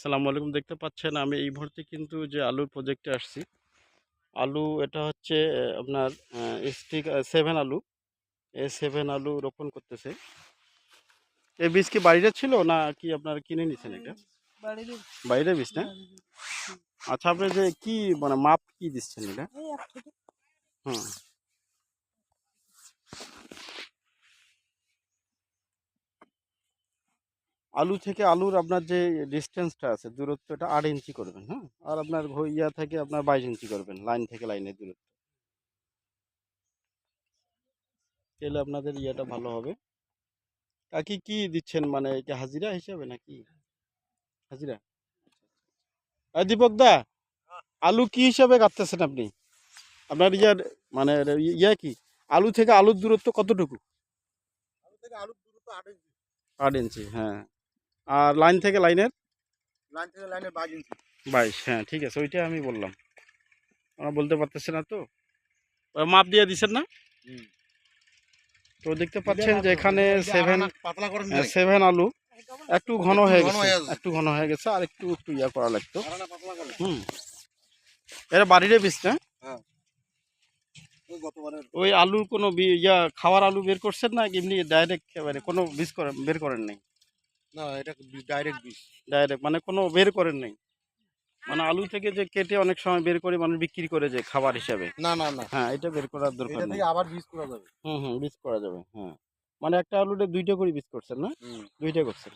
আসসালামু আলাইকুম। দেখতে পাচ্ছেন আমি এই মুহূর্তে কিন্তু যে আলুর প্রজেক্টে আসছি। আলু এটা হচ্ছে আপনার স্টিক 7 আলু। এই 7 আলু রোপণ করতেছে। এই বীজ কি বাড়িতে ছিল না কি আপনারা কিনে নিছেন এটা? বাইরের বীজ না? আচ্ছা, আপনি যে কি মানে মাপ কি দিচ্ছেন এটা? হুম। আলু থেকে আলুর আপনার যে ডিসটেন্সটা আছে দূরত্বটা 8 ইঞ্চি করবেন, হ্যাঁ? আর আপনার ইয়া থেকে আপনার 22 ইঞ্চি করবেন লাইন থেকে লাইনের দূরত্ব। তাহলে আপনাদের ইয়েটা ভালো হবে। কাকি কি দিচ্ছেন মানে এটা হাজিরা হিসাবে নাকি? হাজিরা? দীপক দা, আলু কি হিসাবে কাটতেছেন আপনি? আপনার ইয়ার মানে ইয়া কি? আলু থেকে আলুর দূরত্ব কতটুকু? 8 ইঞ্চি, হ্যাঁ। আর লাইন থেকে লাইনের? 22, হ্যাঁ ঠিক আছে, ওইটাই আমি বললাম। আমরা বলতে পারতেছে না তো। মাপ দিয়ে দিচ্ছেন না? তো দেখতে পাচ্ছেন যে এখানে 7 আলু একটু ঘন হয়ে গেছে, একটু ঘন হয়ে গেছে, আর একটু একটু ইয়া করা লাগতো। হুম। এরা বাড়ির বীজ না? ওই আলুর কোনো ইয়া খাওয়ার আলু বের করছেন না এমনি ডাইরেক্ট একেবারে কোনো বীজ বের করেন নাই? না, এটা ডাইরেক্ট বীজ। ডাইরেক্ট মানে কোনো বের করেন নাই? মানে আলু থেকে যে কেটে অনেক সময় বের করে মানুষ বিক্রি করে যে খাবার হিসাবে। না না না, হ্যাঁ, এটা বের করার দরকার এটা নেই। থেকে আবার বীজ করা যাবে। হুম হুম, বীজ করা যাবে, হ্যাঁ। মানে একটা আলুতে 2টা করে বীজ করছেন না? 2টা করছেন।